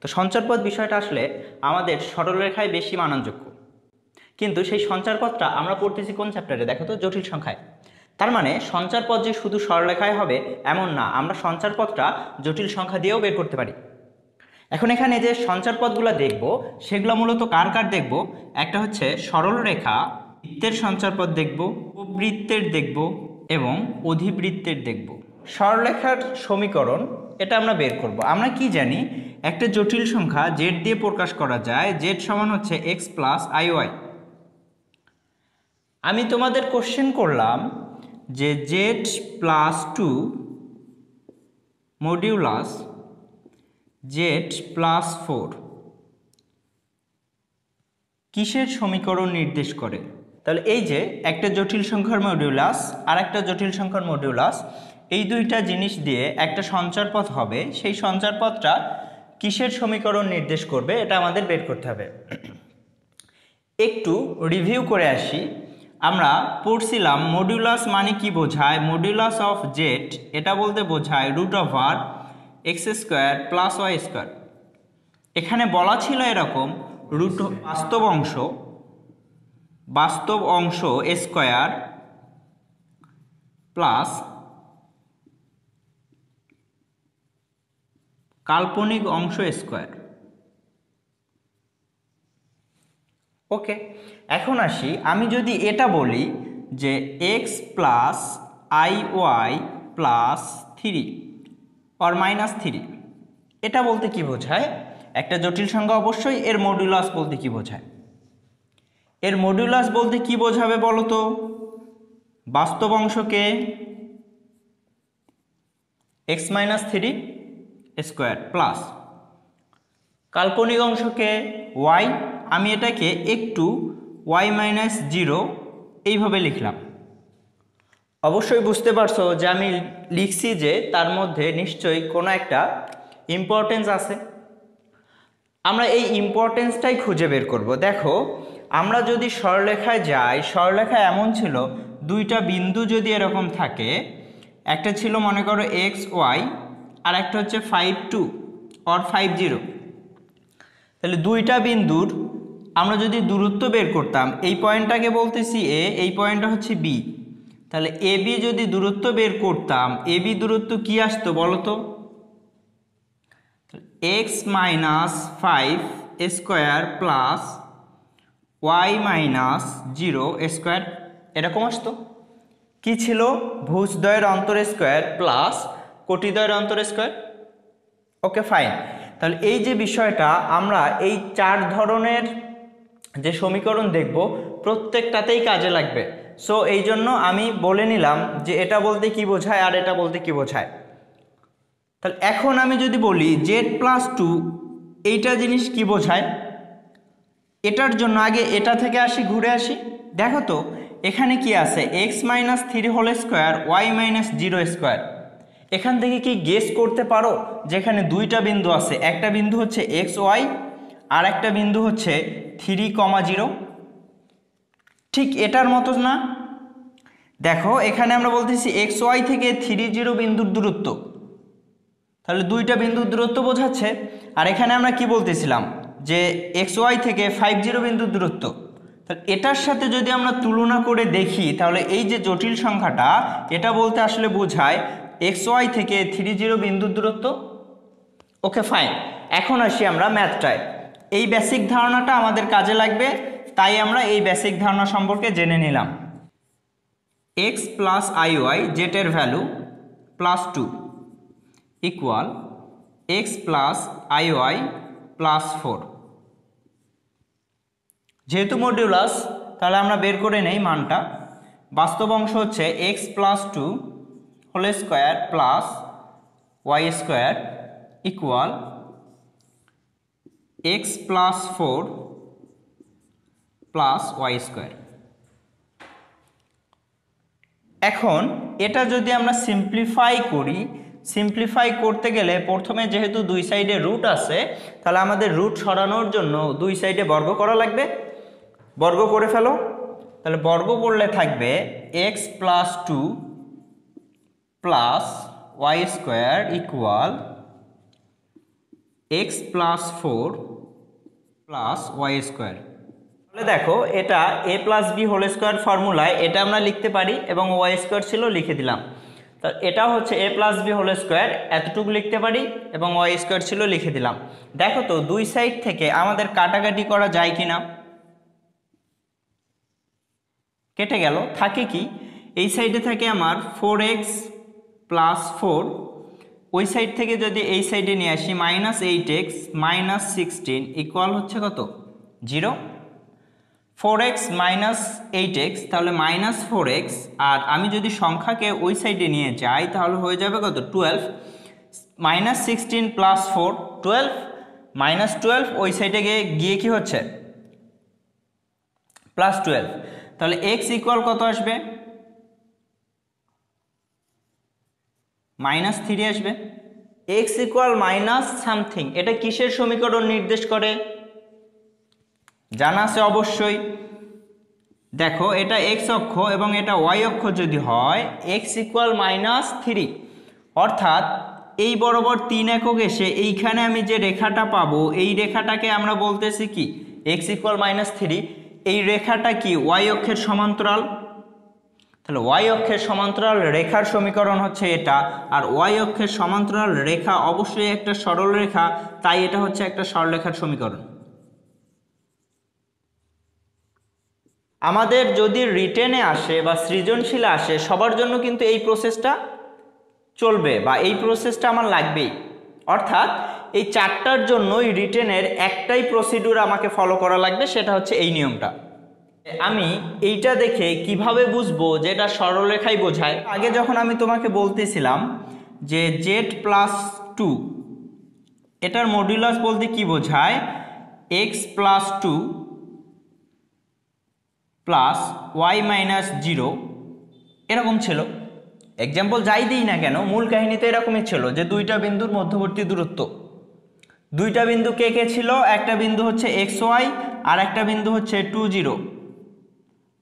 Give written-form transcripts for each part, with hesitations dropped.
তো সঞ্চারপথ বিষয়টা আসলে আমাদের সরলরেখায় বেশি মানানযোগ্য, কিন্তু সেই সঞ্চারপথটা আমরা পড়তেছি কোন চ্যাপ্টারে? দেখো তো, জটিল সংখ্যায়। তার মানে সঞ্চারপথ যে শুধু সরলরেখায় হবে এমন না, আমরা সঞ্চারপথটা জটিল সংখ্যা দিয়েও বের করতে পারি। এখন এখানে যে সঞ্চারপথগুলো দেখব সেগুলো মূলত কার কার দেখব? একটা হচ্ছে সরলরেখা, বৃত্তের সঞ্চারপথ দেখব, উপবৃত্তের দেখব এবং অধিবৃত্তের দেখব। সরলরেখার সমীকরণ এটা আমরা বের করব। আমরা কি জানি, একটা জটিল সংখ্যা জেড দিয়ে প্রকাশ করা যায়, জেড সমান হচ্ছে এক্স প্লাস আই ওয়াই। আমি তোমাদের কোশ্চেন করলাম যে Z plus 2 modulus Z plus 4 কিসের সমীকরণ নির্দেশ করে? তাহলে এই যে একটা জটিল সংখ্যার মডিউলাস আর একটা জটিল সংখ্যার মডিউলাস, এই দুইটা জিনিস দিয়ে একটা সঞ্চারপথ হবে, সেই সঞ্চারপথটা কিসের সমীকরণ নির্দেশ করবে এটা আমাদের বের করতে হবে। একটু রিভিউ করে আসি। আমরা পড়ছিলাম মডিউলাস মানে কি বোঝায়, মডিউলাস অফ জেড এটা বলতে বোঝায় root over X square plus Y square. এখানে বলা ছিল এরকম, রুট বাস্তব অংশ স্কোয়ার প্লাস কাল্পনিক অংশ স্কোয়ার। ওকে, এখন আসি, আমি যদি এটা বলি যে X plus I Y plus 3 or -3, এটা বলতে কি বোঝায়? একটা জটিল সংখ্যা অবশ্যই এর মডুলাস বলতে কি বোঝায়? এর মডুলাস বলতে কি বোঝাবে বলো তো? বাস্তব অংশকে এক্স -3 স্কোয়ার প্লাস কাল্পনিক অংশকে ওয়াই, আমি এটাকে একটু ওয়াই -0 এইভাবে লিখলাম। অবশ্যই বুঝতে পারছো যে আমি লিখছি যে তার মধ্যে নিশ্চয়ই কোনো একটা ইম্পর্টেন্স আছে। আমরা এই ইম্পর্টেন্সটাই খুঁজে বের করব। দেখো, আমরা যদি সরলরেখায় যাই, সরলরেখায় এমন ছিল দুইটা বিন্দু যদি এরকম থাকে, একটা ছিল মনে করো এক্স ওয়াই আর একটা হচ্ছে 5 2 অর 5 0। তাহলে দুইটা বিন্দুর আমরা যদি দূরত্ব বের করতাম, এই পয়েন্টটাকে বলতেছি এ, এই পয়েন্টটা হচ্ছে বি। তাহলে এ বি যদি দূরত্ব বের করতাম, এ বি দূরত্ব কি আসতো বলো তো? X -5 square plus Y -0 square, এরকম আসতো। কি ছিল? ভুজদ্বয়ের অন্তর স্কোয়ার প্লাস কোটিদ্বয়ের অন্তর স্কোয়ার। ওকে, ফাইন। তাহলে এই যে বিষয়টা, আমরা এই 4 ধরনের যে সমীকরণ দেখব প্রত্যেকটাতেই কাজে লাগবে। সো এই জন্য আমি বলে নিলাম যে এটা বলতে কি বোঝায় আর এটা বলতে কি বোঝায়। তাহলে এখন আমি যদি বলি জেড প্লাস 2, এইটা জিনিস কি বোঝায়? এটার জন্য আগে এটা থেকে আসি, ঘুরে আসি। দেখো তো এখানে কি আছে, X -3 whole square Y -0 square. এখান থেকে কি গেস করতে পারো যেখানে দুইটা বিন্দু আছে, একটা বিন্দু হচ্ছে এক্স ওয়াই আর একটা বিন্দু হচ্ছে 3,0? ঠিক এটার মতো না? দেখো এখানে আমরা বলতেছি এক্স ওয়াই থেকে 30 বিন্দুর দূরত্ব, তাহলে দুইটা বিন্দুর দূরত্ব বোঝাচ্ছে। আর এখানে আমরা কি বলতেছিলাম যে এক্স ওয়াই থেকে 50 বিন্দুর দূরত্ব। তাহলে এটার সাথে যদি আমরা তুলনা করে দেখি, তাহলে এই যে জটিল সংখ্যাটা, এটা বলতে আসলে বোঝায় এক্স ওয়াই থেকে 30 বিন্দুর দূরত্ব। ওকে, ফাইন। এখন আসি আমরা ম্যাথটায়। এই বেসিক ধারণাটা আমাদের কাজে লাগবে, তাই আমরা এই বেসিক ধারণা সম্পর্কে জেনে নিলাম। এক্স প্লাস আই ওয়াই জেটের value +2 equal x plus I y +4। যেহেতু মডিউলাস, তাহলে আমরা বের করে নেই মানটা। বাস্তব অংশ হচ্ছে X plus 2 whole square plus Y square equal x plus 4 plus Y square. এখন এটা যদি আমরা সিম্পলিফাই করি, সিম্পলিফাই করতে গেলে প্রথমে যেহেতু দুই সাইডে রুট আছে, তাহলে আমাদের রুট সরানোর জন্য দুই সাইডে বর্গ করা লাগবে। বর্গ করে ফেলো। তাহলে বর্গ করলে থাকবে X plus 2 plus Y square equal x plus 4 plus Y square. তাহলে দেখো এটা A plus B whole square ফর্মুলায় এটা আমরা লিখতে পারি এবং ওয়াই স্কোয়ার ছিল লিখে দিলাম। তো এটা হচ্ছে এ প্লাস বি হোল স্কোয়ার, এতটুকু লিখতে পারি এবং ওয়াই স্কোয়ার ছিল লিখে দিলাম। দেখো তো দুই সাইড থেকে আমাদের কাটাকাটি করা যায় কিনা। কেটে গেল, থাকে কি এই সাইডে থাকে আমার 4x প্লাস 4, ওই সাইড থেকে যদি এই সাইডে নিয়ে আসি -8x মাইনাস 16 ইকুয়াল হচ্ছে কত 0। 4x মাইনাস 8x তাহলে -4x, আর আমি যদি সংখ্যাকে ওই সাইডে নিয়ে যাই তাহলে হয়ে যাবে কত 12, -16 প্লাস 4 12, -12 ওই সাইডে গিয়ে কি হচ্ছে প্লাস 12, তাহলে x ইকুয়াল কত আসবে -3 আসবে। x ইকুয়াল মাইনাস সামথিং, এটা কিসের সমীকরণ নির্দেশ করে জানা আছে অবশ্যই। দেখো এটা x অক্ষ এবং এটা y অক্ষ যদি হয় x ইকুয়াল -3, অর্থাৎ এই বরাবর 3 একক এসে এইখানে আমি যে রেখাটা পাবো এই রেখাটাকে আমরা বলতেছি কি x ইকুয়াল -3। এই রেখাটা কি y অক্ষের সমান্তরাল, তাহলে y অক্ষের সমান্তরাল রেখার সমীকরণ হচ্ছে এটা, আর y অক্ষের সমান্তরাল রেখা অবশ্যই একটা সরল রেখা, তাই এটা হচ্ছে একটা সরলরেখার সমীকরণ। আমাদের যদি রিটেনে আসে বা সৃজনশীলে আসে সবার জন্য কিন্তু এই প্রসেসটা চলবে বা এই প্রসেসটা আমার লাগবেই, অর্থাৎ এই চারটার জন্যই রিটেনের একটাই প্রসিডিউর আমাকে ফলো করা লাগবে, সেটা হচ্ছে এই নিয়মটা। আমি এইটা দেখে কিভাবে বুঝবো যে এটা সরলরেখাই বোঝায়। আগে যখন আমি তোমাকে বলতেছিলাম যে z+2 এটার মডুলাস বলতে কি বোঝায় x+2 প্লাস y - 0 এরকম ছিল। এক্সাম্পল যাই দিই না কেন মূল কাহিনী তো এরকমই ছিল যে দুইটা বিন্দুর মধ্যবর্তী দূরত্ব, দুইটা বিন্দু কে কে ছিল, একটা বিন্দু হচ্ছে xy আর একটা বিন্দু হচ্ছে 20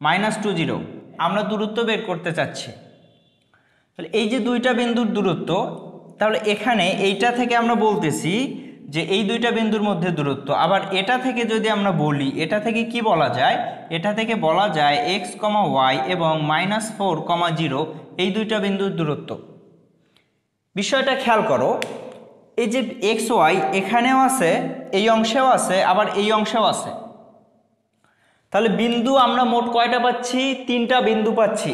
-20, আমরা দূরত্ব বের করতে চাচ্ছি। তাহলে এই যে দুইটা বিন্দুর দূরত্ব, তাহলে এখানে এইটা থেকে আমরা বলতেছি যে এই দুইটা বিন্দুর মধ্যে দূরত্ব। আবার এটা থেকে যদি আমরা বলি, এটা থেকে কি বলা যায়, এটা থেকে বলা যায় x, y এবং -4, 0 এই দুইটা বিন্দুর দূরত্ব। বিষয়টা খেয়াল করো, এই যে xy এখানেও আছে, এই অংশেও আছে, আবার এই অংশেও আছে। তাহলে বিন্দু আমরা মোট কয়টা পাচ্ছি, তিনটা বিন্দু পাচ্ছি।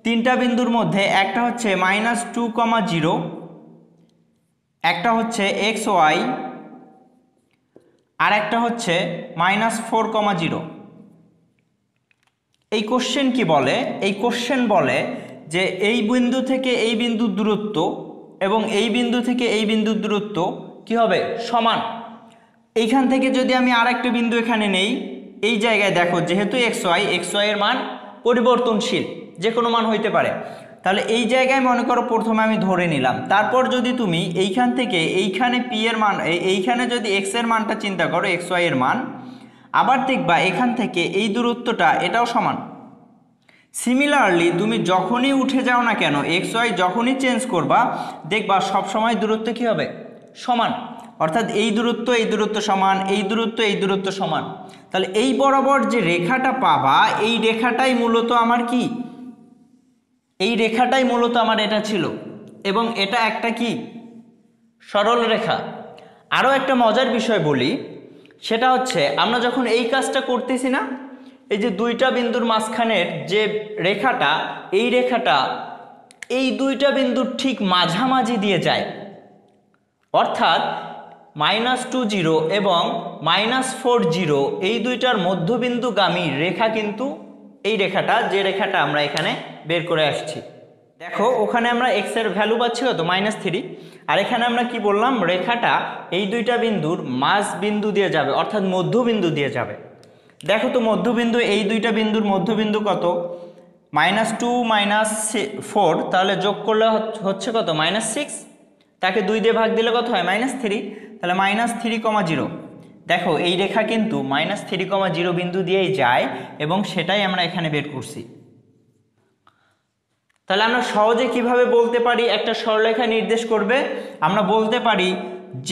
তিনটা বিন্দুর মধ্যে একটা হচ্ছে -2, 0, একটা হচ্ছে xy আর একটা হচ্ছে -4, 0। এই কোশ্চেন কি বলে, এই কোশ্চেন বলে যে এই বিন্দু থেকে এই বিন্দুর দূরত্ব এবং এই বিন্দু থেকে এই বিন্দুর দূরত্ব কি হবে সমান। এইখান থেকে যদি আমি আরেকটা বিন্দু এখানে নেই, এই জায়গায় দেখো যেহেতু xy এর মান পরিবর্তনশীল, যে কোনো মান হইতে পারে, তাহলে এই জায়গায় মনে করো প্রথমে আমি ধরে নিলাম। তারপর যদি তুমি এইখান থেকে এইখানে p এর মান, এইখানে যদি x এর মানটা চিন্তা করো xy এর মান, আবার দেখবা এখান থেকে এই দূরত্বটা এটাও সমান। সিমিলারলি তুমি যখনই উঠে যাও না কেন, xy যখনই চেঞ্জ করবা দেখবা সবসময় দূরত্ব কি হবে সমান, অর্থাৎ এই দূরত্ব সমান, এই দূরত্ব সমান। তাহলে এই বরাবর যে রেখাটা পাবা এই রেখাটাই মূলত আমার কি, এই রেখাটাই মূলত আমার এটা ছিল এবং এটা একটা কি সরল রেখা। আরও একটা মজার বিষয় বলি, সেটা হচ্ছে আমরা যখন এই কাজটা করতেছি না, এই যে দুইটা বিন্দুর মাঝখানের যে রেখাটা, এই রেখাটা এই দুইটা বিন্দুর ঠিক মাঝামাঝি দিয়ে যায়, অর্থাৎ -20 এবং -40 এই দুইটার মধ্যবিন্দুগামী রেখা কিন্তু এই রেখাটা, যে রেখাটা আমরা এখানে বের করে আসছি। দেখো ওখানে আমরা x এর ভ্যালু পাচ্ছি কত -3, আর এখানে আমরা কি বললাম, রেখাটা এই দুইটা বিন্দুর মাঝ বিন্দু দিয়ে যাবে, অর্থাৎ মধ্যবিন্দু দিয়ে যাবে। দেখো তো মধ্যবিন্দু, এই দুইটা বিন্দুর মধ্যবিন্দু কত -2 -4, তাহলে যোগ করলে হচ্ছে কত -6, তাকে 2 দিয়ে ভাগ দিলে কত হয় -3, তাহলে -3, 0। দেখো এই রেখা কিন্তু -3, 0 বিন্দু দিয়েই যায় এবং সেটাই আমরা এখানে বের করছি। তাহলে আমরা সহজে কিভাবে বলতে পারি একটা সরলরেখা নির্দেশ করবে, আমরা বলতে পারি z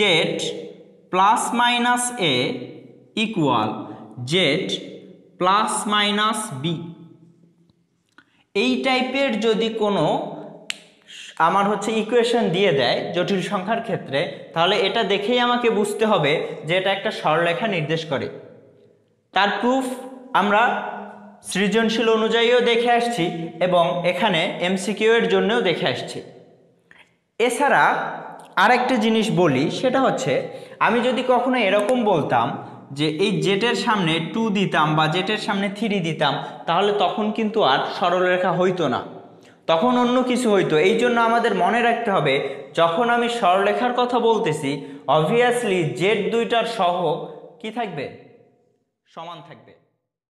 plus minus a equal z plus minus b. এই টাইপের যদি কোনো আমার ইকুয়েশন দিয়ে দেয় জটিল সংখ্যার ক্ষেত্রে, তাহলে এটা দেখেই আমাকে বুঝতে হবে যে এটা একটা সরলরেখা নির্দেশ করে। তার প্রুফ আমরা সৃজনশীল অনুযায়ীও দেখে আসছি এবং এখানে এমসিকিউ এর জন্যও দেখে আসছি। এছাড়া আরেকটা জিনিস বলি, সেটা হচ্ছে আমি যদি কখনো এরকম বলতাম যে এই জেটের সামনে 2 দিতাম বা জেটের সামনে 3 দিতাম, তাহলে তখন কিন্তু আর সরলরেখা হইতো না, তখন অন্য কিছু হইতো। এই জন্য আমাদের মনে রাখতে হবে যখন আমি সরলরেখার কথা বলতেছি অবভিয়াসলি জেড দুইটার সহগ কি থাকবে? সমান থাকবে।